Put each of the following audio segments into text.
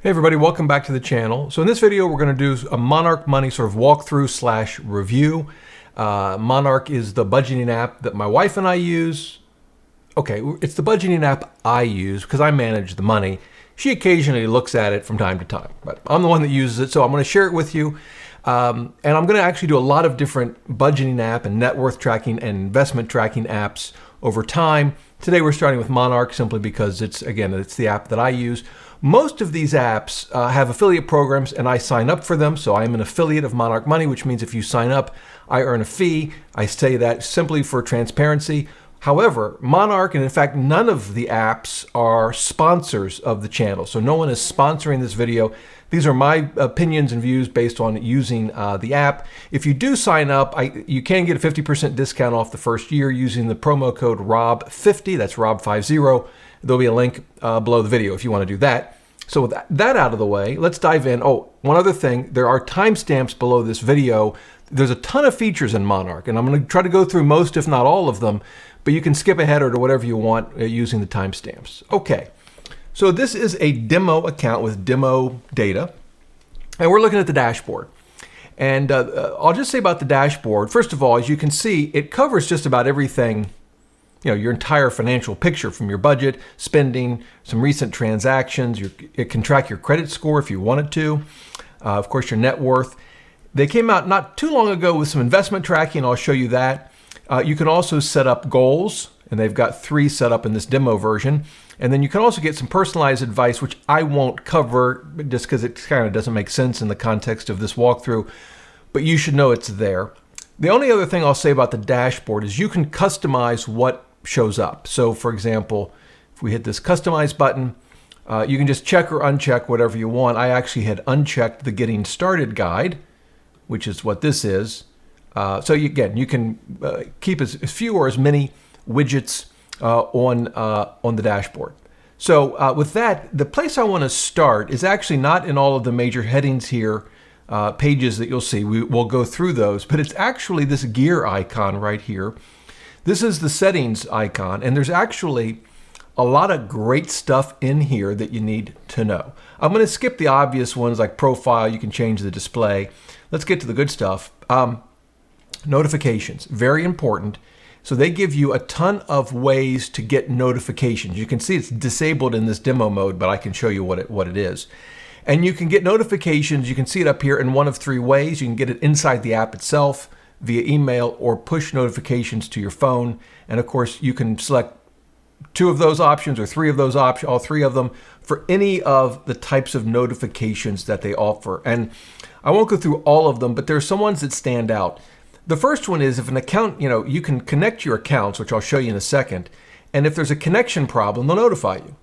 Hey everybody, welcome back to the channel. So in this video, we're going to do a Monarch Money sort of walkthrough slash review. Monarch is the budgeting app that my wife and I use. Okay, it's the budgeting app I use because I manage the money. She occasionally looks at it from time to time, but I'm the one that uses it, so I'm going to share it with you. And I'm going to actually do a lot of different budgeting app and net worth tracking and investment tracking apps over time. Today we're starting with Monarch simply because it's the app that I use. Most of these apps have affiliate programs and I sign up for them. So I'm an affiliate of Monarch Money, which means if you sign up, I earn a fee. I say that simply for transparency. However, Monarch, and in fact, none of the apps are sponsors of the channel. So no one is sponsoring this video. These are my opinions and views based on using the app. If you do sign up, you can get a 50% discount off the first year using the promo code ROB50. That's ROB50. There'll be a link below the video if you want to do that. So with that out of the way, let's dive in. Oh, one other thing, there are timestamps below this video. There's a ton of features in Monarch, and I'm going to try to go through most, if not all of them, but you can skip ahead or to whatever you want using the timestamps. Okay, so this is a demo account with demo data, and we're looking at the dashboard. And I'll just say about the dashboard, first of all, as you can see, it covers just about everything, your entire financial picture from your budget, spending, some recent transactions. It can track your credit score if you wanted to, of course, your net worth. They came out not too long ago with some investment tracking. I'll show you that. You can also set up goals, and they've got 3 set up in this demo version. And then you can also get some personalized advice, which I won't cover just because it kind of doesn't make sense in the context of this walkthrough, but you should know it's there. The only other thing I'll say about the dashboard is you can customize what shows up. So for example, if we hit this customize button, you can just check or uncheck whatever you want. I actually had unchecked the getting started guide, which is what this is. So you can keep as few or as many widgets on the dashboard. So with that, the place I want to start is actually not in all of the major headings here, pages that you'll see. We'll go through those, but it's actually this gear icon right here. This is the settings icon, and there's actually a lot of great stuff in here that you need to know. I'm going to skip the obvious ones like profile. You can change the display. Let's get to the good stuff. Notifications, very important. So they give you a ton of ways to get notifications. You can see it's disabled in this demo mode, but I can show you what it is. And you can get notifications. You can see it up here in one of 3 ways. You can get it inside the app itself, via email, or push notifications to your phone. And of course, you can select 2 of those options or 3 of those options, all 3 of them, for any of the types of notifications that they offer. And I won't go through all of them, but there are some ones that stand out. The first one is if an account, you can connect your accounts, which I'll show you in a second. And if there's a connection problem, they'll notify you.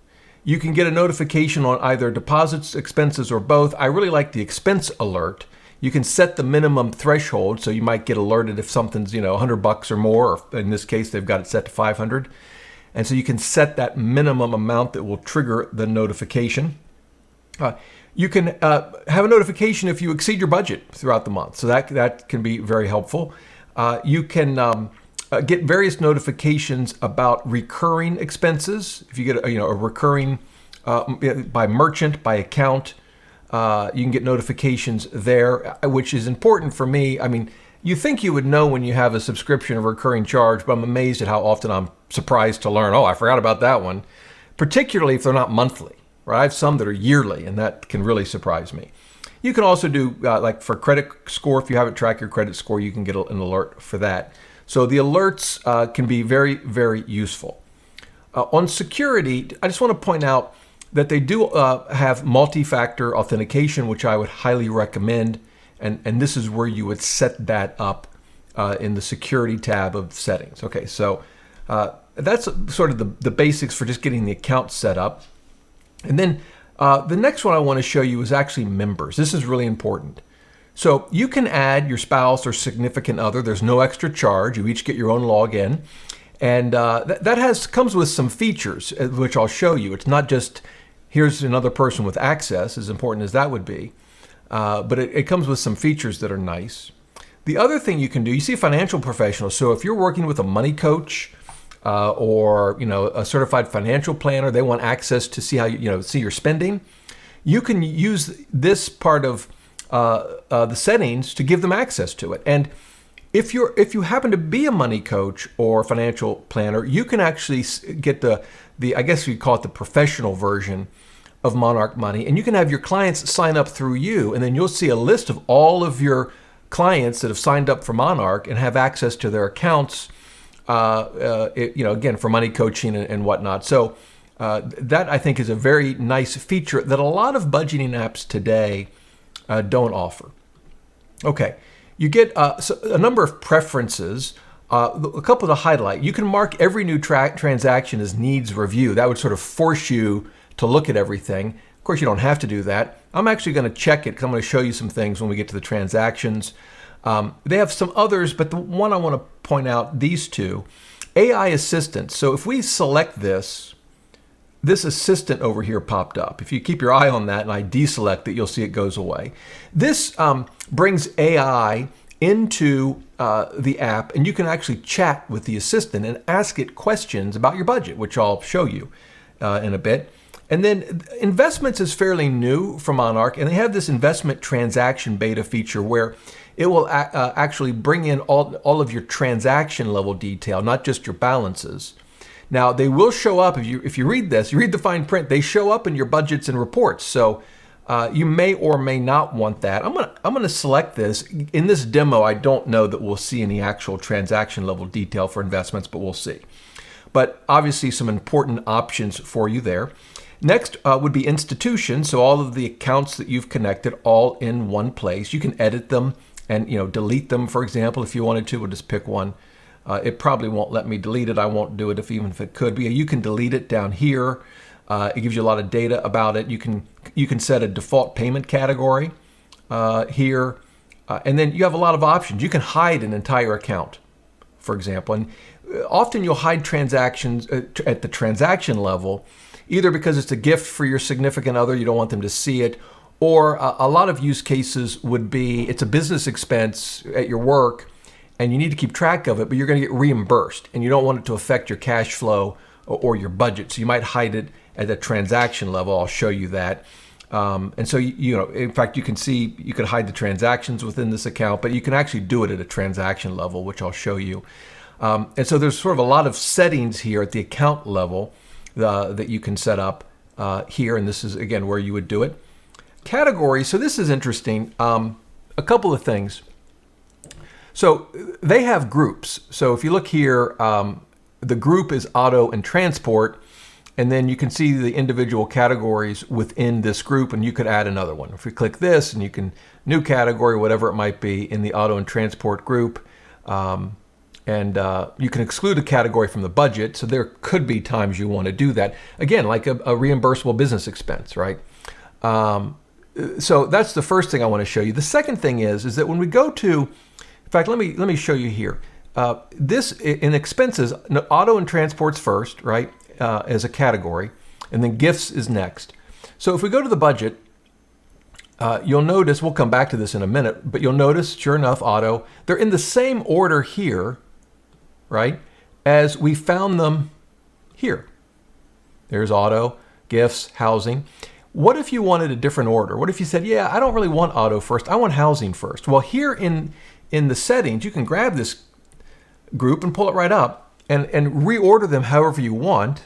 You can get a notification on either deposits, expenses, or both. I really like the expense alert. You can set the minimum threshold, so you might get alerted if something's, $100 or more, or in this case, they've got it set to 500. And so you can set that minimum amount that will trigger the notification. You can have a notification if you exceed your budget throughout the month. So that can be very helpful. You can get various notifications about recurring expenses. If you get a recurring by merchant, by account, you can get notifications there, which is important for me. I mean, you think you would know when you have a subscription or recurring charge, but I'm amazed at how often I'm surprised to learn, oh, I forgot about that one, particularly if they're not monthly. Right? I have some that are yearly, and that can really surprise me. You can also do, like for credit score, if you haven't tracked your credit score, you can get an alert for that. So the alerts can be very, very useful. On security, I just want to point out that they do have multi-factor authentication, which I would highly recommend. And this is where you would set that up in the security tab of settings. Okay, so that's sort of the basics for just getting the account set up. And then the next one I want to show you is actually members. This is really important. So you can add your spouse or significant other. There's no extra charge. You each get your own login. And that comes with some features, which I'll show you. It's not just, here's another person with access, as important as that would be. But it comes with some features that are nice. The other thing you can do, you see financial professionals. So if you're working with a money coach, or a certified financial planner, they want access to see how see your spending. you can use this part of the settings to give them access to it. And if you happen to be a money coach or financial planner, you can actually get the I guess you'd call it the professional version of Monarch Money, and you can have your clients sign up through you, and then you'll see a list of all of your clients that have signed up for Monarch and have access to their accounts, again, for money coaching and whatnot. So that, I think, is a very nice feature that a lot of budgeting apps today don't offer. Okay, you get a number of preferences. A couple to highlight. You can mark every new transaction as needs review. That would sort of force you to look at everything. Of course, you don't have to do that. I'm actually going to check it because I'm going to show you some things when we get to the transactions. They have some others, but the one I want to point out, these two, AI assistant. So if we select this assistant over here popped up. If you keep your eye on that and I deselect it, you'll see it goes away. This brings AI into the app, and you can actually chat with the assistant and ask it questions about your budget, which I'll show you in a bit. And then investments is fairly new for Monarch, and they have this investment transaction beta feature where it will actually bring in all of your transaction level detail, not just your balances. Now, they will show up, if you read this, you read the fine print, they show up in your budgets and reports. So you may or may not want that. I'm gonna select this. In this demo, I don't know that we'll see any actual transaction level detail for investments, but we'll see. But obviously some important options for you there. Next would be institutions. So all of the accounts that you've connected all in one place. You can edit them and delete them, for example, if you wanted to. We'll just pick one. It probably won't let me delete it. I won't do it even if it could be. You can delete it down here. It gives you a lot of data about it. You can set a default payment category here. And then you have a lot of options. You can hide an entire account, for example. And often you'll hide transactions at the transaction level, either because it's a gift for your significant other, you don't want them to see it, or a lot of use cases would be it's a business expense at your work and you need to keep track of it, but you're going to get reimbursed and you don't want it to affect your cash flow or your budget. So you might hide it at the transaction level. I'll show you that. And so, in fact, you can see you can hide the transactions within this account, but you can actually do it at a transaction level, which I'll show you. And so there's sort of a lot of settings here at the account level that you can set up here. And this is, again, where you would do it. Categories. So this is interesting. A couple of things. So they have groups. So if you look here, the group is auto and transport. And then you can see the individual categories within this group, and you could add another one. If we click this, and you can, new category, whatever it might be, in the auto and transport group. And you can exclude a category from the budget, so there could be times you want to do that. Again, like a reimbursable business expense, right? So that's the first thing I want to show you. The second thing is that when we go to, in fact, let me show you here. This, in expenses, auto and transport's first, right, as a category, and then gifts is next. So if we go to the budget, you'll notice, we'll come back to this in a minute, but you'll notice, sure enough, auto, they're in the same order here, right, as we found them here. There's auto, gifts, housing. What if you wanted a different order? What if you said, yeah, I don't really want auto first, I want housing first? Well, here in the settings, you can grab this group and pull it right up and reorder them however you want.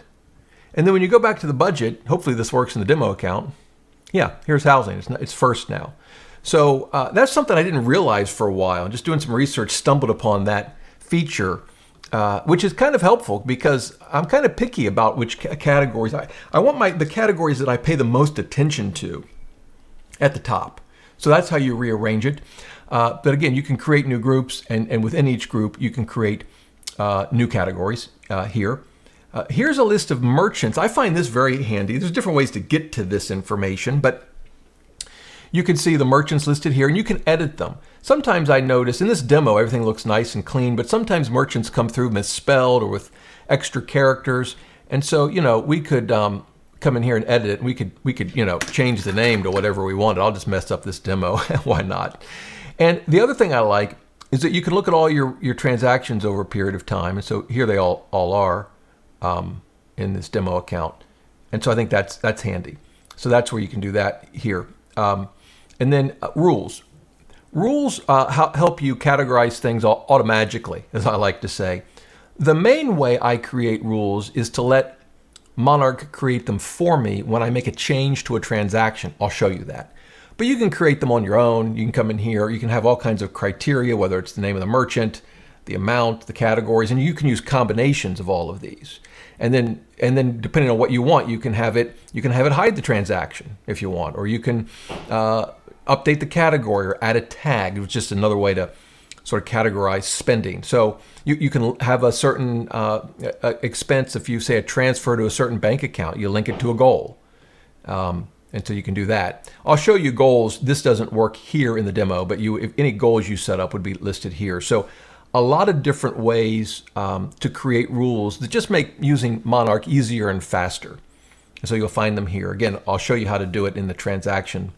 And then when you go back to the budget, hopefully this works in the demo account. Yeah, here's housing. It's first now. So that's something I didn't realize for a while. Just doing some research, stumbled upon that feature, which is kind of helpful because I'm kind of picky about which categories. I want the categories that I pay the most attention to at the top. So that's how you rearrange it. But again, you can create new groups, and within each group, you can create new categories here. Here's a list of merchants. I find this very handy. There's different ways to get to this information, but you can see the merchants listed here, and you can edit them. Sometimes I notice, in this demo, everything looks nice and clean, but sometimes merchants come through misspelled or with extra characters. And so, we could come in here and edit it, and we could change the name to whatever we wanted. I'll just mess up this demo. Why not? And the other thing I like is that you can look at all your transactions over a period of time. And so here they all are in this demo account. And so I think that's handy. So that's where you can do that here. And then rules. Rules help you categorize things automatically, as I like to say. The main way I create rules is to let Monarch create them for me when I make a change to a transaction. I'll show you that. But you can create them on your own. You can come in here. You can have all kinds of criteria, whether it's the name of the merchant, the amount, the categories, and you can use combinations of all of these. And then depending on what you want, you can have it hide the transaction if you want, or you can update the category or add a tag. It was just another way to sort of categorize spending. So you can have a certain expense. If you say a transfer to a certain bank account, you link it to a goal. And so you can do that. I'll show you goals. This doesn't work here in the demo, but if any goals you set up would be listed here. So a lot of different ways to create rules that just make using Monarch easier and faster. And so you'll find them here. Again, I'll show you how to do it in the transaction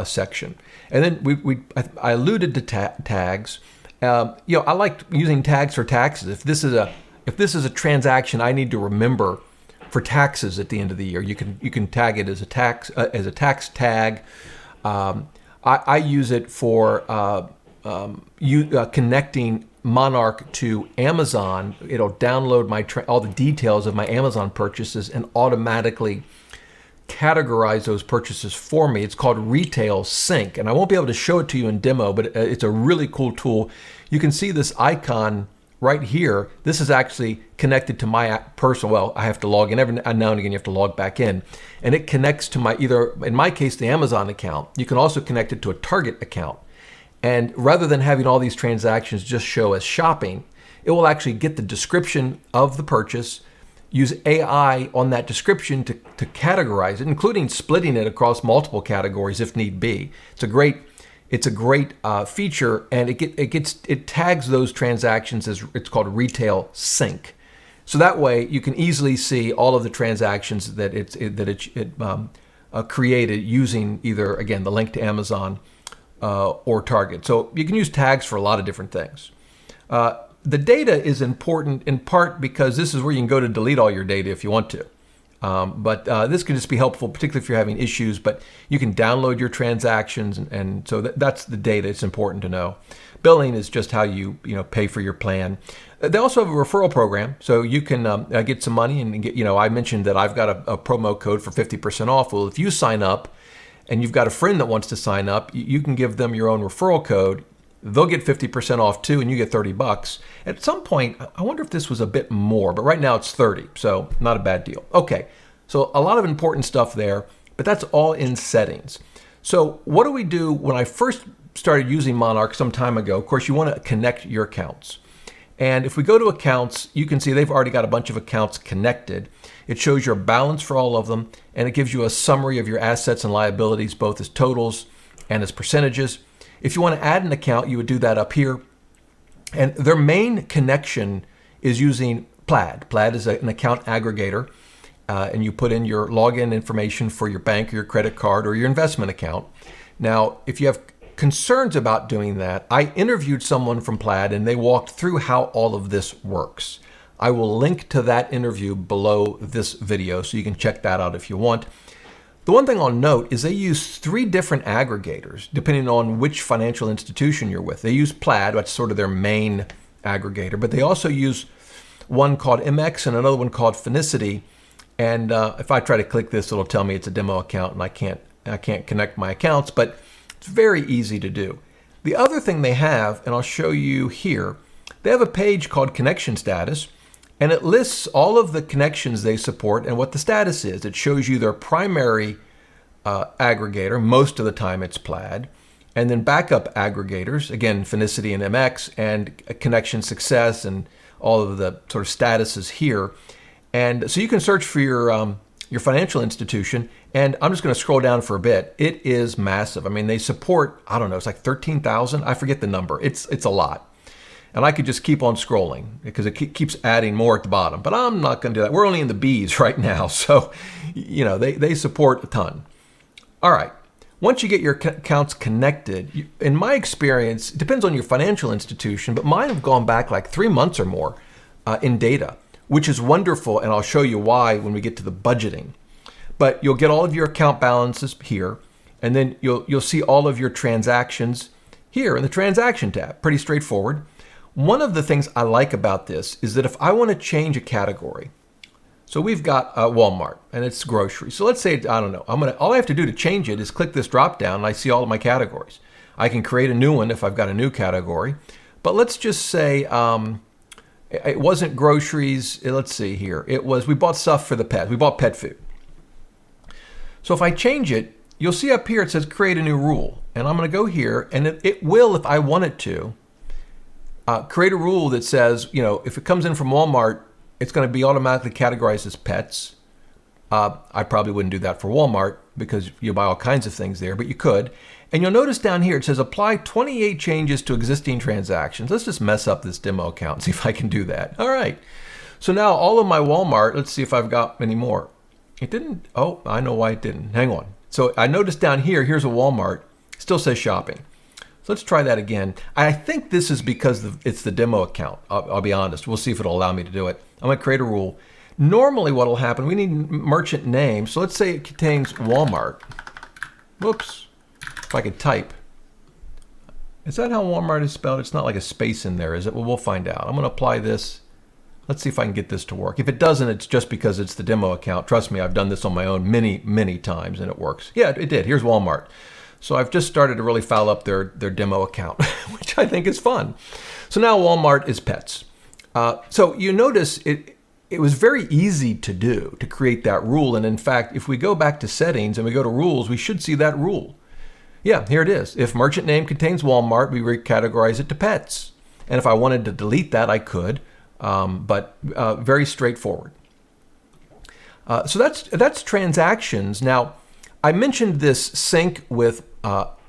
section. And then I alluded to tags. I like using tags for taxes. If this is a transaction I need to remember for taxes at the end of the year, you can tag it as a tax tag. I use it for connecting Monarch to Amazon. It'll download all the details of my Amazon purchases and automatically categorize those purchases for me. It's called Retail Sync, and I won't be able to show it to you in demo, but it's a really cool tool. You can see this icon right here. This is actually connected to my personal, well, I have to log in every now and again. You have to log back in, and it connects to in my case, the Amazon account. You can also connect it to a Target account. And rather than having all these transactions just show as shopping, it will actually get the description of the purchase, use AI on that description to categorize it, including splitting it across multiple categories if need be. It's a great feature, and it tags those transactions as it's called Retail Sync. So that way you can easily see all of the transactions that it created using either, again, the link to Amazon or Target. So you can use tags for a lot of different things. The data is important in part because this is where you can go to delete all your data if you want to. But this can just be helpful, particularly if you're having issues. But you can download your transactions, and so that's the data. It's important to know. Billing is just how you pay for your plan. They also have a referral program, so you can get some money and get. I mentioned that I've got a promo code for 50% off. Well, if you sign up, and you've got a friend that wants to sign up, you can give them your own referral code. They'll get 50% off too, and you get $30. At some point, I wonder if this was a bit more, but right now it's 30, so not a bad deal. Okay, so a lot of important stuff there, but that's all in settings. So what do we do when I first started using Monarch some time ago? Of course, you want to connect your accounts. And if we go to accounts, you can see they've already got a bunch of accounts connected. It shows your balance for all of them, and it gives you a summary of your assets and liabilities, both as totals and as percentages. If you want to add an account, you would do that up here. And their main connection is using Plaid. Plaid is an account aggregator, and you put in your login information for your bank or your credit card or your investment account. Now, if you have concerns about doing that, I interviewed someone from Plaid, and they walked through how all of this works. I will link to that interview below this video, so you can check that out if you want. The one thing I'll note is they use 3 different aggregators, depending on which financial institution you're with. They use Plaid, that's sort of their main aggregator, but they also use one called MX and another one called Finicity. And if I try to click this, it'll tell me it's a demo account, and I can't connect my accounts, but it's very easy to do. The other thing they have, and I'll show you here, they have a page called Connection Status, and it lists all of the connections they support and what the status is. It shows you their primary aggregator. Most of the time it's Plaid. And then backup aggregators, again, Finicity and MX, and connection success, and all of the sort of statuses here. And so you can search for your financial institution. And I'm just going to scroll down for a bit. It is massive. I mean, they support, I don't know, it's like 13,000. I forget the number. It's a lot. And I could just keep on scrolling because it keeps adding more at the bottom. But I'm not going to do that. We're only in the B's right now. So, they support a ton. All right. Once you get your accounts connected, in my experience, it depends on your financial institution, but mine have gone back like 3 months or more in data, which is wonderful. And I'll show you why when we get to the budgeting. But you'll get all of your account balances here, and then you'll see all of your transactions here in the transaction tab. Pretty straightforward. One of the things I like about this is that if I want to change a category, so we've got Walmart and it's grocery. So let's say, I don't know, all I have to do to change it is click this drop down and I see all of my categories. I can create a new one if I've got a new category. But let's just say it wasn't groceries. Let's see here. We bought stuff for the pet. We bought pet food. So if I change it, you'll see up here it says create a new rule. And I'm going to go here and it will, if I want it to, create a rule that says, if it comes in from Walmart, it's going to be automatically categorized as pets. I probably wouldn't do that for Walmart because you buy all kinds of things there, but you could. And you'll notice down here, it says apply 28 changes to existing transactions. Let's just mess up this demo account and see if I can do that. All right. So now all of my Walmart, let's see if I've got any more. It didn't. Oh, I know why it didn't. Hang on. So I noticed down here, here's a Walmart. Still says shopping. So let's try that again. I think this is because it's the demo account. I'll be honest. We'll see if it'll allow me to do it. I'm going to create a rule. Normally what will happen, we need merchant name. So let's say it contains Walmart. Whoops. If I could type. Is that how Walmart is spelled? It's not like a space in there, is it? Well, we'll find out. I'm going to apply this. Let's see if I can get this to work. If it doesn't, it's just because it's the demo account. Trust me, I've done this on my own many times and it works. Yeah, it did. Here's Walmart. So I've just started to really foul up their demo account, which I think is fun. So now Walmart is pets. So you notice it was very easy to do, to create that rule. And in fact, if we go back to settings and we go to rules, we should see that rule. Yeah, here it is. If merchant name contains Walmart, we recategorize it to pets. And if I wanted to delete that, I could, but very straightforward. So that's transactions. Now, I mentioned this sync with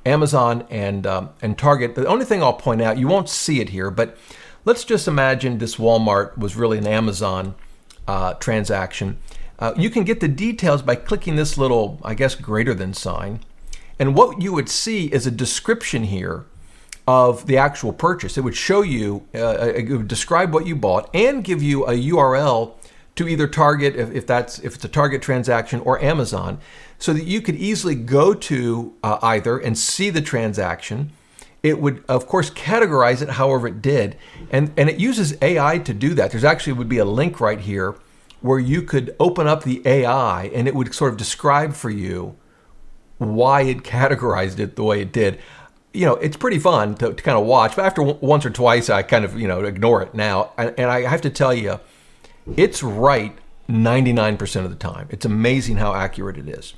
Amazon and Target. The only thing I'll point out, you won't see it here, but let's just imagine this Walmart was really an Amazon transaction. You can get the details by clicking this little, I guess, greater than sign. And what you would see is a description here of the actual purchase. It would show you, it would describe what you bought and give you a URL to either Target, if it's a Target transaction, or Amazon, so that you could easily go to either and see the transaction. It would, of course, categorize it however it did, and it uses AI to do that. There's actually would be a link right here where you could open up the AI and it would sort of describe for you why it categorized it the way it did. It's pretty fun to kind of watch, but after once or twice, I kind of, ignore it now. And I have to tell you, it's right 99% of the time. It's amazing how accurate it is.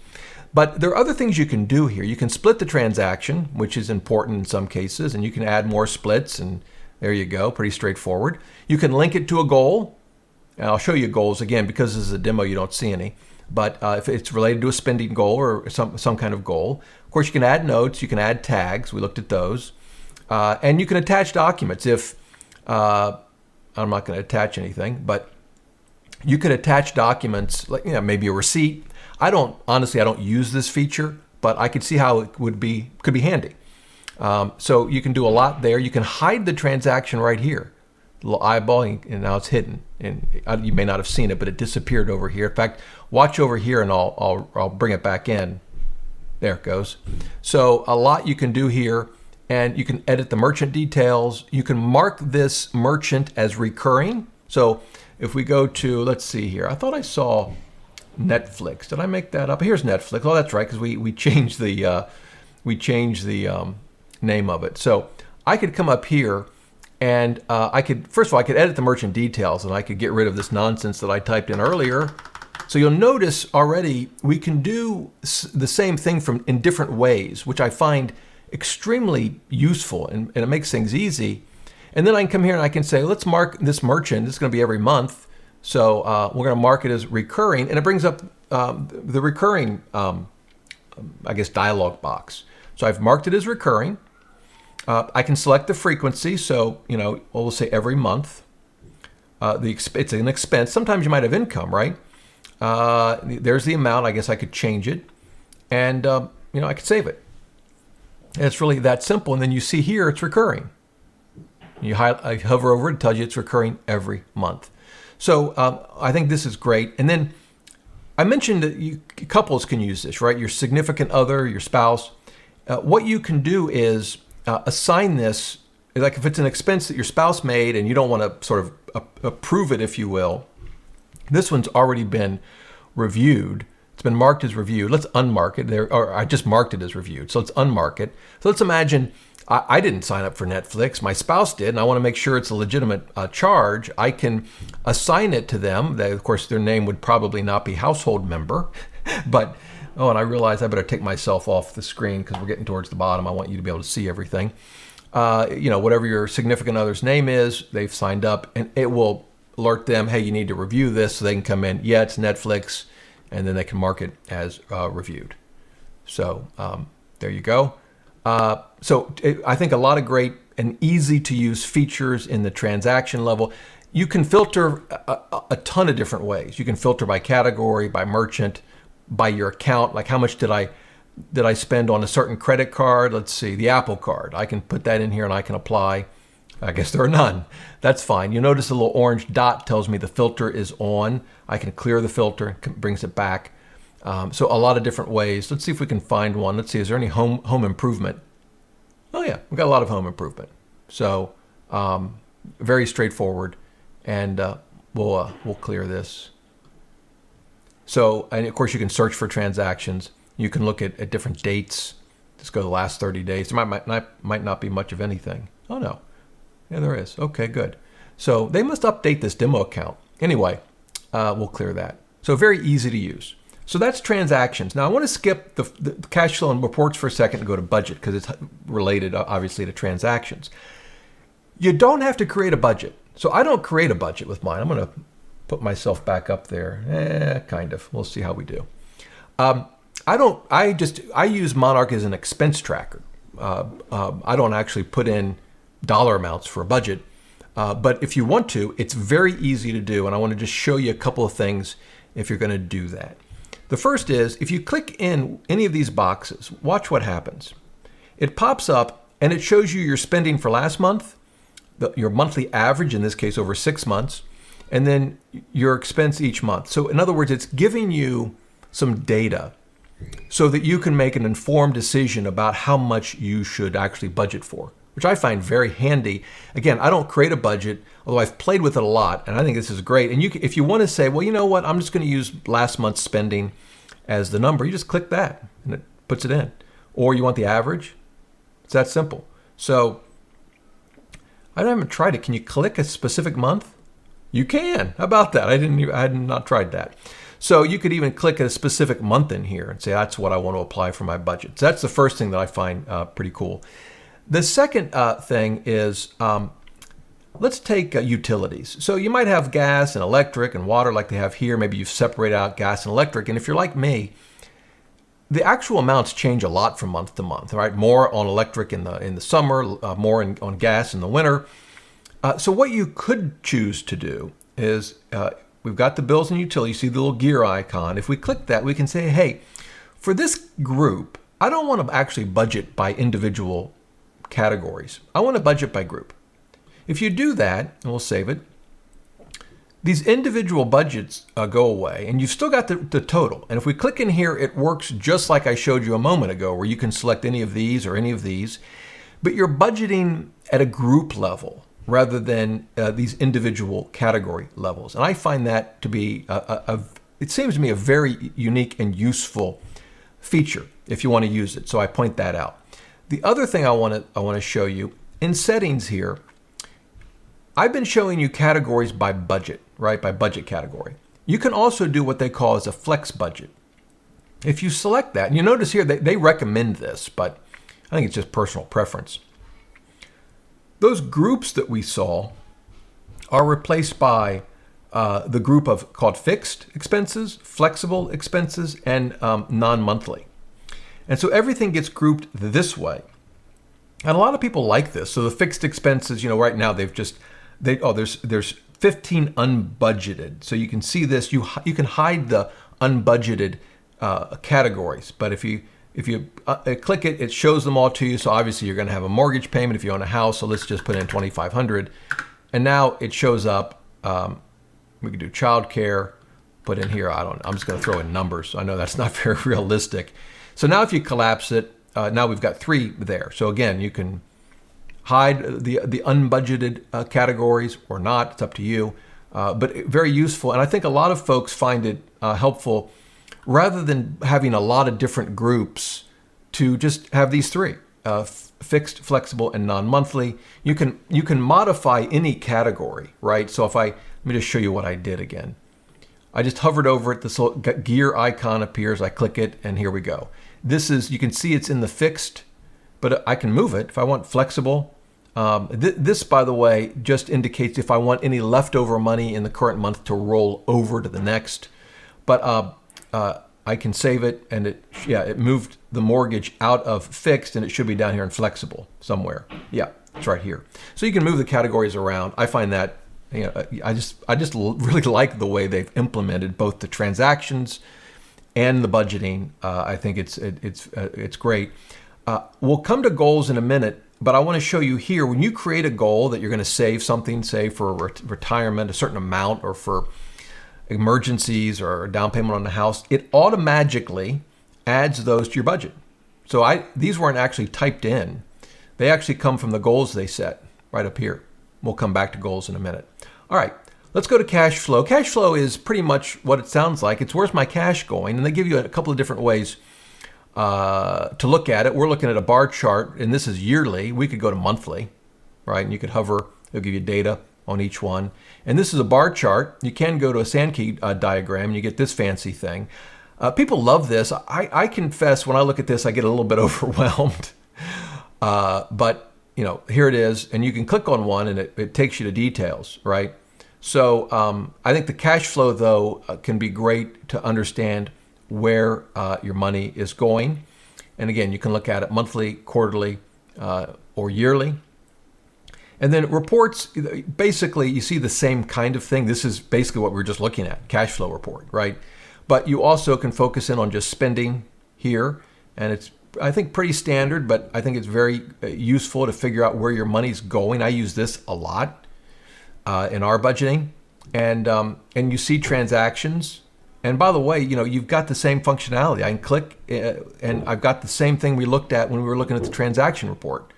But there are other things you can do here. You can split the transaction, which is important in some cases, and you can add more splits, and there you go, pretty straightforward. You can link it to a goal. And I'll show you goals again, because this is a demo, you don't see any. But if it's related to a spending goal or some kind of goal, of course, you can add notes, you can add tags. We looked at those. And you can attach documents. If I'm not going to attach anything, but you could attach documents, like maybe a receipt. Honestly, I don't use this feature, but I could see how it could be handy. So you can do a lot there. You can hide the transaction right here. Little eyeball, and now it's hidden. And you may not have seen it, but it disappeared over here. In fact, watch over here, and I'll bring it back in. There it goes. So a lot you can do here, and you can edit the merchant details. You can mark this merchant as recurring. So if we go to, let's see here. I thought I saw Netflix. Did I make that up? Here's Netflix. Oh, that's right, because we changed the name of it. So I could come up here. And first of all, I could edit the merchant details, and I could get rid of this nonsense that I typed in earlier. So you'll notice already we can do the same thing in different ways, which I find extremely useful, and it makes things easy. And then I can come here and I can say, let's mark this merchant. This is going to be every month. So we're going to mark it as recurring, and it brings up the recurring, I guess, dialog box. So I've marked it as recurring. I can select the frequency, so we'll say every month. It's an expense. Sometimes you might have income, right? There's the amount. I guess I could change it, and I could save it. And it's really that simple. And then you see here it's recurring. I hover over it, it tells you it's recurring every month. So I think this is great. And then I mentioned that couples can use this, right? Your significant other, your spouse. What you can do is assign this, like if it's an expense that your spouse made and you don't want to sort of approve it, if you will. This one's already been reviewed. It's been marked as reviewed. Let's unmark it there, or I just marked it as reviewed. So let's unmark it. So let's imagine I didn't sign up for Netflix. My spouse did, and I want to make sure it's a legitimate charge. I can assign it to them. They, of course, their name would probably not be household member, but, oh, and I realize I better take myself off the screen because we're getting towards the bottom. I want you to be able to see everything. Whatever your significant other's name is, they've signed up, and it will alert them, hey, you need to review this, so they can come in, yeah, it's Netflix, and then they can mark it as reviewed. So there you go. I think a lot of great and easy to use features in the transaction level. You can filter a ton of different ways. You can filter by category, by merchant, by your account, like how much did I spend on a certain credit card? Let's see, the Apple card. I can put that in here and I can apply. I guess there are none. That's fine. You notice a little orange dot tells me the filter is on. I can clear the filter, brings it back. So a lot of different ways. Let's see if we can find one. Let's see, is there any home improvement? Oh yeah, we've got a lot of home improvement. So very straightforward, and we'll clear this. So, and of course you can search for transactions. You can look at different dates. Let's go to the last 30 days. There might not be much of anything. Oh no, yeah there is. Okay, good. So they must update this demo account. Anyway, we'll clear that. So very easy to use. So that's transactions. Now I want to skip the cash flow and reports for a second and go to budget because it's related obviously to transactions. You don't have to create a budget. So I don't create a budget with mine. I'm going to put myself back up there. Kind of. We'll see how we do. I use Monarch as an expense tracker. I don't actually put in dollar amounts for a budget. But if you want to, it's very easy to do. And I want to just show you a couple of things if you're going to do that. The first is, if you click in any of these boxes, watch what happens. It pops up and it shows you your spending for last month, your monthly average, in this case over 6 months, and then your expense each month. So in other words, it's giving you some data so that you can make an informed decision about how much you should actually budget for, which I find very handy. Again, I don't create a budget, although I've played with it a lot, and I think this is great. And if you want to say, well, you know what, I'm just going to use last month's spending as the number, you just click that, and it puts it in. Or you want the average? It's that simple. So I haven't tried it. Can you click a specific month? You can. How about that? I had not tried that. So you could even click a specific month in here and say, that's what I want to apply for my budget. So that's the first thing that I find pretty cool. The second thing is, let's take utilities. So you might have gas and electric and water like they have here. Maybe you've separated out gas and electric. And if you're like me, the actual amounts change a lot from month to month, right? More on electric in the summer, more on gas in the winter. So what you could choose to do is, we've got the bills and utilities. You see the little gear icon. If we click that, we can say, hey, for this group, I don't want to actually budget by individual categories. I want to budget by group. If you do that, and we'll save it, these individual budgets go away, and you've still got the total. And if we click in here, it works just like I showed you a moment ago, where you can select any of these or any of these, but you're budgeting at a group level rather than these individual category levels. And I find that to be, it seems to me, a very unique and useful feature if you want to use it. So I point that out. The other thing I want to show you, in settings here, I've been showing you categories by budget, right? By budget category. You can also do what they call as a flex budget. If you select that, and you notice here they recommend this, but I think it's just personal preference. Those groups that we saw are replaced by the group called fixed expenses, flexible expenses, and non-monthly. And so everything gets grouped this way. And a lot of people like this. So the fixed expenses, right now there's 15 unbudgeted. So you can see this. You can hide the unbudgeted categories. But if you click it, it shows them all to you. So obviously you're going to have a mortgage payment if you own a house. So let's just put in $2,500, and now it shows up. We can do childcare, put in here. I'm just going to throw in numbers. I know that's not very realistic. So now if you collapse it, now we've got 3 there. So again, you can hide the unbudgeted categories or not. It's up to you. But very useful. And I think a lot of folks find it helpful, rather than having a lot of different groups, to just have these 3. Fixed, flexible, and non-monthly. You can modify any category, right? So let me just show you what I did again. I just hovered over it. This little gear icon appears. I click it, and here we go. You can see it's in the fixed, but I can move it if I want flexible. This, by the way, just indicates if I want any leftover money in the current month to roll over to the next. But I can save it, and it moved the mortgage out of fixed, and it should be down here in flexible somewhere. Yeah, it's right here. So you can move the categories around. I find that, I just really like the way they've implemented both the transactions and the budgeting. I think it's great. We'll come to goals in a minute, but I want to show you here, when you create a goal that you're going to save something, say for retirement, a certain amount, or for emergencies or a down payment on the house, it automatically adds those to your budget. So these weren't actually typed in. They actually come from the goals they set right up here. We'll come back to goals in a minute. All right, let's go to cash flow. Cash flow is pretty much what it sounds like. It's where's my cash going? And they give you a couple of different ways to look at it. We're looking at a bar chart, and this is yearly. We could go to monthly, right? And you could hover. It'll give you data on each one. And this is a bar chart. You can go to a Sankey diagram, and you get this fancy thing. People love this. I confess, when I look at this, I get a little bit overwhelmed. But here it is, and you can click on one, and it takes you to details, right? So I think the cash flow, though, can be great to understand where your money is going. And again, you can look at it monthly, quarterly, or yearly. And then reports, basically, you see the same kind of thing. This is basically what we were just looking at, cash flow report, right? But you also can focus in on just spending here. And it's, I think, pretty standard, but I think it's very useful to figure out where your money's going. I use this a lot in our budgeting. And you see transactions. And by the way, you've got the same functionality. I can click, and I've got the same thing we looked at when we were looking at the transaction report.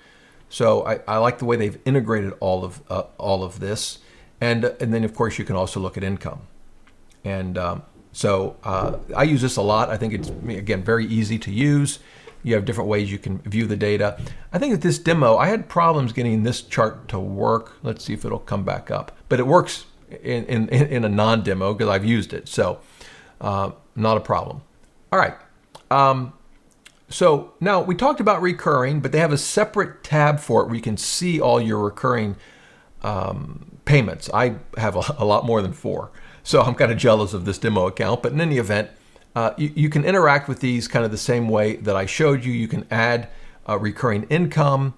So I like the way they've integrated all of this, and then of course you can also look at income, and so I use this a lot. I think it's, again, very easy to use. You have different ways you can view the data. I think with this demo, I had problems getting this chart to work. Let's see if it'll come back up, but it works in a non-demo because I've used it, so not a problem. All right. So now we talked about recurring, but they have a separate tab for it where you can see all your recurring payments. I have a lot more than 4, so I'm kind of jealous of this demo account. But in any event, you can interact with these kind of the same way that I showed you. You can add recurring income.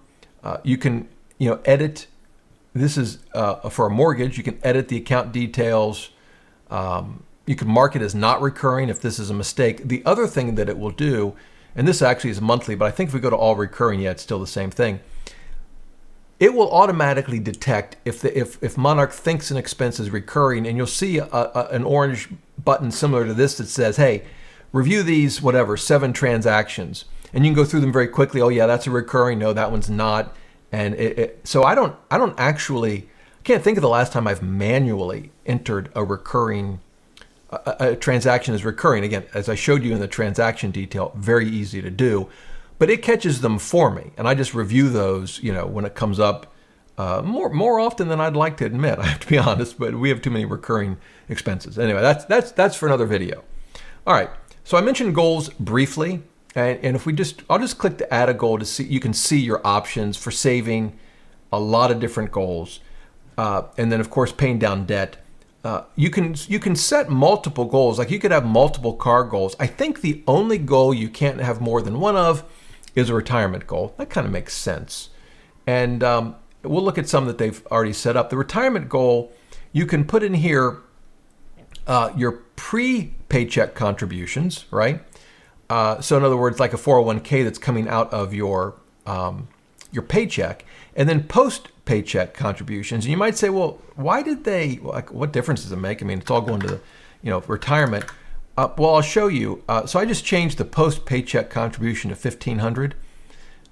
You can edit. This is for a mortgage. You can edit the account details. You can mark it as not recurring if this is a mistake. The other thing that it will do, and this actually is monthly, but I think if we go to all recurring, it's still the same thing. It will automatically detect if Monarch thinks an expense is recurring, and you'll see an orange button similar to this that says, hey, review these, 7 transactions. And you can go through them very quickly. Oh yeah, that's a recurring. No, that one's not. And so I can't think of the last time I've manually entered a recurring a transaction is recurring. Again, as I showed you in the transaction detail, very easy to do, but it catches them for me. And I just review those, when it comes up more often than I'd like to admit, I have to be honest, but we have too many recurring expenses. Anyway, that's for another video. All right. So I mentioned goals briefly. And if I'll just click to add a goal to see, you can see your options for saving a lot of different goals. And then of course, paying down debt. You can set multiple goals. Like you could have multiple car goals. I think the only goal you can't have more than one of is a retirement goal. That kind of makes sense. And we'll look at some that they've already set up. The retirement goal, you can put in here your pre-paycheck contributions, right? So in other words, like a 401k that's coming out of your paycheck, and then post-paycheck contributions. And you might say, well, why did they, what difference does it make? I mean, it's all going to retirement. Well, I'll show you. So I just changed the post-paycheck contribution to $1,500.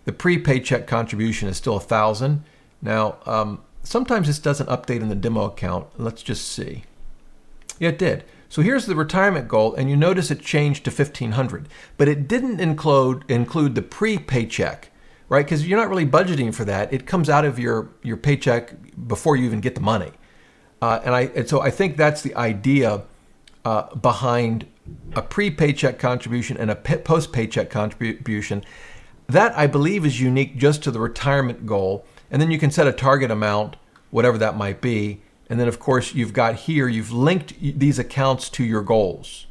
The pre-paycheck contribution is still $1,000. Now, sometimes this doesn't update in the demo account. Let's just see. Yeah, it did. So here's the retirement goal, and you notice it changed to $1,500, but it didn't include the pre-paycheck, right? Because you're not really budgeting for that. It comes out of your paycheck before you even get the money. And so I think that's the idea behind a pre-paycheck contribution and a post-paycheck contribution. That, I believe, is unique just to the retirement goal. And then you can set a target amount, whatever that might be. And then, of course, you've linked these accounts to your goals.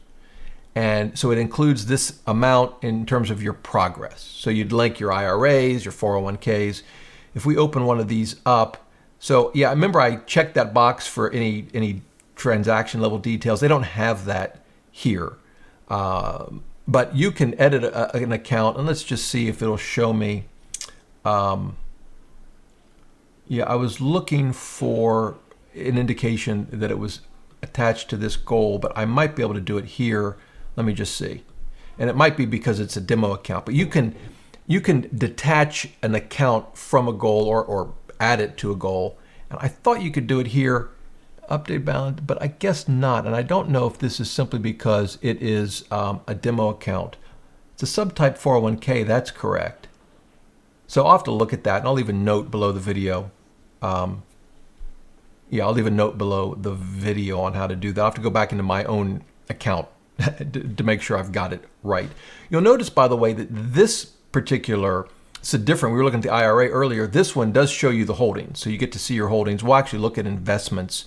And so it includes this amount in terms of your progress. So you'd link your IRAs, your 401ks. If we open one of these up, so yeah, remember I checked that box for any transaction level details. They don't have that here. But you can edit an account, and let's just see if it'll show me. Yeah, I was looking for an indication that it was attached to this goal, but I might be able to do it here. Let me just see. And it might be because it's a demo account, but you can detach an account from a goal or add it to a goal. And I thought you could do it here, update balance, but I guess not. And I don't know if this is simply because it is a demo account. It's a subtype 401k, that's correct. So I'll have to look at that, and I'll leave a note below the video. Yeah, I'll leave a note below the video on how to do that. I'll have to go back into my own account to make sure I've got it right. You'll notice, by the way, that this particular, it's different. We were looking at the IRA earlier. This one does show you the holdings. So you get to see your holdings. We'll actually look at investments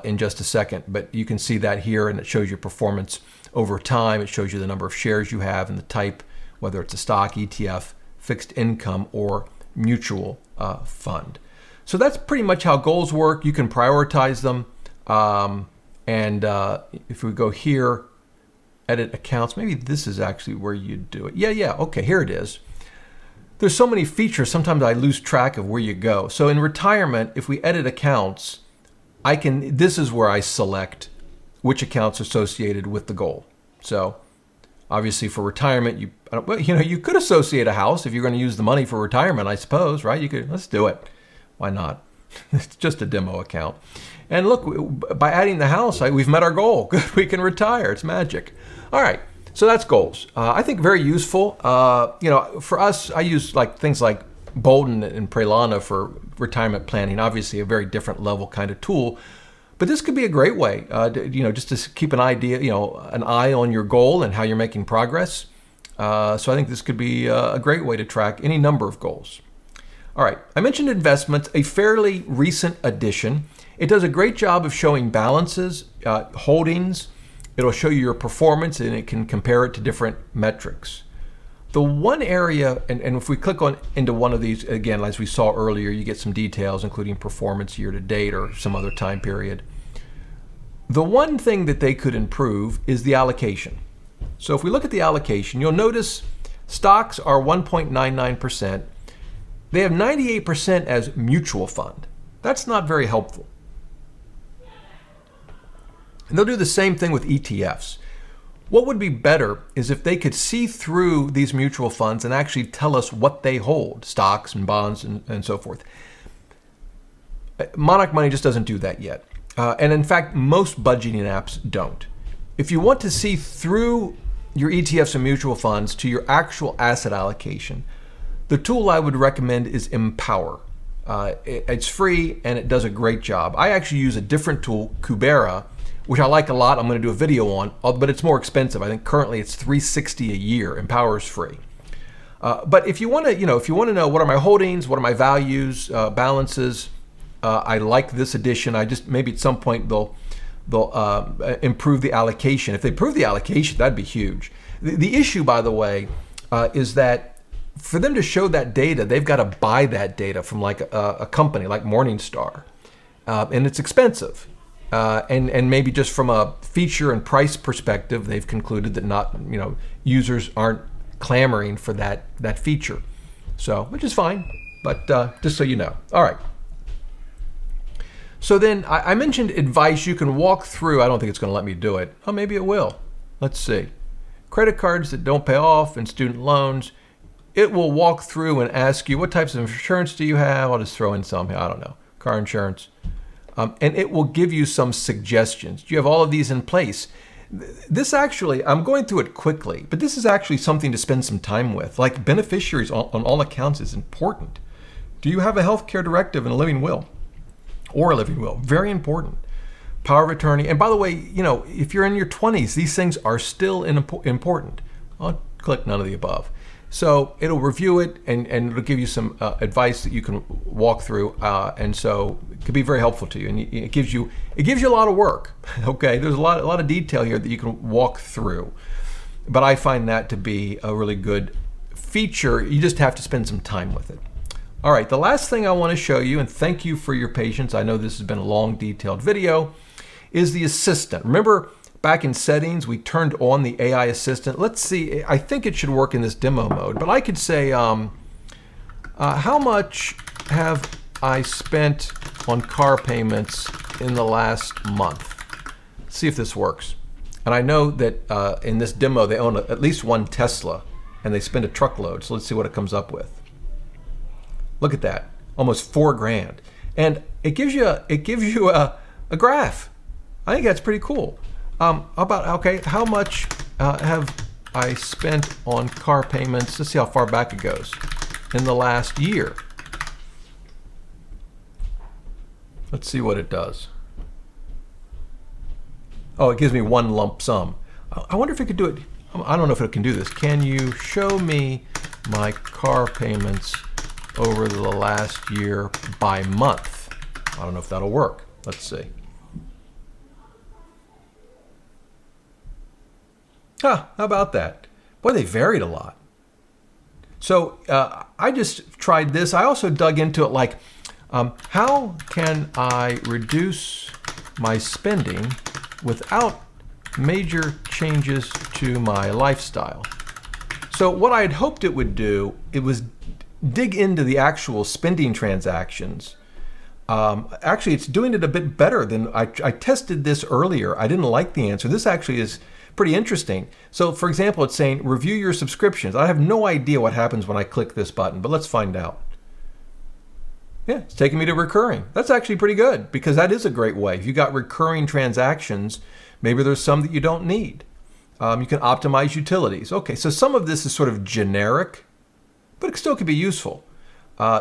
in just a second, but you can see that here, and it shows your performance over time. It shows you the number of shares you have and the type, whether it's a stock, ETF, fixed income, or mutual fund. So that's pretty much how goals work. You can prioritize them. And if we go here, edit accounts, maybe this is actually where you do it. Yeah, okay, here it is. There's so many features, sometimes I lose track of where you go. So in retirement, if we edit accounts, this is where I select which accounts are associated with the goal. So obviously for retirement, you could associate a house if you're going to use the money for retirement, I suppose, right? Let's do it. Why not? It's just a demo account. And look, by adding the house, we've met our goal. Good, we can retire. It's magic. All right, so that's goals. I think very useful. For us, I use things like Boldin and Prelana for retirement planning. Obviously, a very different level kind of tool. But this could be a great way, just to keep an eye on your goal and how you're making progress. So I think this could be a great way to track any number of goals. All right, I mentioned investments, a fairly recent addition. It does a great job of showing balances, holdings. It'll show you your performance, and it can compare it to different metrics. The one area, and if we click into one of these, again, as we saw earlier, you get some details, including performance year to date or some other time period. The one thing that they could improve is the allocation. So if we look at the allocation, you'll notice stocks are 1.99%. They have 98% as mutual fund. That's not very helpful. And they'll do the same thing with ETFs. What would be better is if they could see through these mutual funds and actually tell us what they hold, stocks and bonds and so forth. Monarch Money just doesn't do that yet. And in fact, most budgeting apps don't. If you want to see through your ETFs and mutual funds to your actual asset allocation, the tool I would recommend is Empower. It's free and it does a great job. I actually use a different tool, Kubera, which I like a lot. I'm going to do a video on, but it's more expensive. I think currently it's $360 a year. Empower is free. But if you want to, know what are my holdings, what are my values, balances, I like this edition. Maybe at some point they'll improve the allocation. If they improve the allocation, that'd be huge. The issue, by the way, is that for them to show that data, they've got to buy that data from a company like Morningstar, and it's expensive. And maybe just from a feature and price perspective, they've concluded that users aren't clamoring for that feature. So, which is fine, but just so you know. All right. So then I mentioned advice. You can walk through. I don't think it's going to let me do it. Oh, maybe it will. Let's see. Credit cards that don't pay off and student loans. It will walk through and ask you, what types of insurance do you have? I'll just throw in some here. I don't know. Car insurance. And it will give you some suggestions. Do you have all of these in place? This actually, I'm going through it quickly, but this is actually something to spend some time with. Like beneficiaries on all accounts is important. Do you have a healthcare directive and a living will? Or a living will? Very important. Power of attorney. And by the way, if you're in your 20s, these things are still important. I'll click none of the above. So it'll review it and it'll give you some advice that you can walk through, and so it could be very helpful to you. And it gives you a lot of work. Okay, there's a lot of detail here that you can walk through, but I find that to be a really good feature. You just have to spend some time with it. All right, the last thing I want to show you, and thank you for your patience. I know this has been a long, detailed video, is the assistant. Remember, back in settings, we turned on the AI assistant. Let's see, I think it should work in this demo mode, but I could say, how much have I spent on car payments in the last month? See if this works. And I know that in this demo, they own at least one Tesla and they spend a truckload. So let's see what it comes up with. Look at that, almost $4,000. And it gives you a graph. I think that's pretty cool. How much have I spent on car payments? Let's see how far back it goes in the last year. Let's see what it does. Oh, it gives me one lump sum. I wonder if it could do it. I don't know if it can do this. Can you show me my car payments over the last year by month? I don't know if that'll work. Let's see. How about that? Boy, they varied a lot. So I just tried this. I also dug into it like, how can I reduce my spending without major changes to my lifestyle? So what I had hoped it would do, it was dig into the actual spending transactions. Actually, it's doing it a bit better than I tested this earlier. I didn't like the answer. This actually is pretty interesting. So for example, it's saying review your subscriptions. I have no idea what happens when I click this button, but let's find out. Yeah, it's taking me to recurring. That's actually pretty good because that is a great way. If you got recurring transactions, maybe there's some that you don't need. You can optimize utilities. Okay, so some of this is sort of generic, but it still could be useful.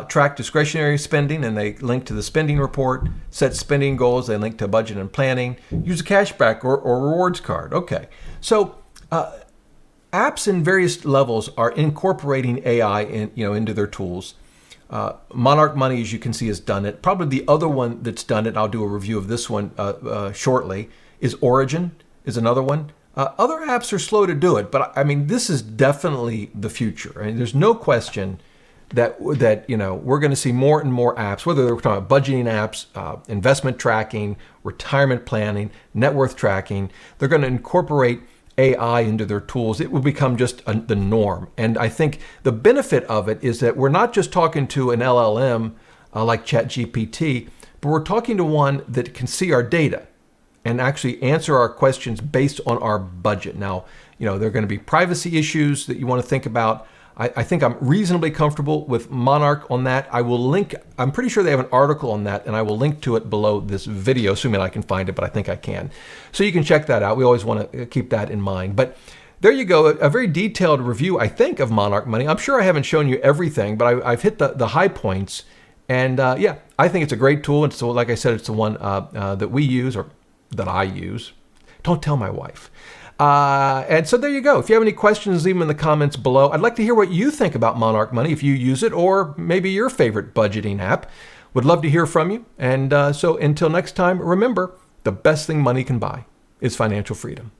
Track discretionary spending, and they link to the spending report. Set spending goals, they link to budget and planning. Use a cashback or rewards card. Okay, so apps in various levels are incorporating AI into their tools. Monarch Money, as you can see, has done it. Probably the other one that's done it, I'll do a review of this one shortly, is Origin, is another one. Other apps are slow to do it, but I mean, this is definitely the future. I mean, there's no question that we're going to see more and more apps, whether they're talking about budgeting apps, investment tracking, retirement planning, net worth tracking. They're going to incorporate AI into their tools. It will become just the norm. And I think the benefit of it is that we're not just talking to an LLM like ChatGPT, but we're talking to one that can see our data and actually answer our questions based on our budget. Now, there are going to be privacy issues that you want to think about. I think I'm reasonably comfortable with Monarch on that. I will link, I'm pretty sure they have an article on that, and I will link to it below this video, assuming I can find it, but I think I can. So you can check that out. We always want to keep that in mind. But there you go, a very detailed review, I think, of Monarch Money. I'm sure I haven't shown you everything, but I've hit the high points. And yeah, I think it's a great tool. And so, like I said, it's the one that we use, or that I use. Don't tell my wife. And so there you go. If you have any questions, leave them in the comments below. I'd like to hear what you think about Monarch Money, if you use it, or maybe your favorite budgeting app. Would love to hear from you. And so until next time, remember, the best thing money can buy is financial freedom.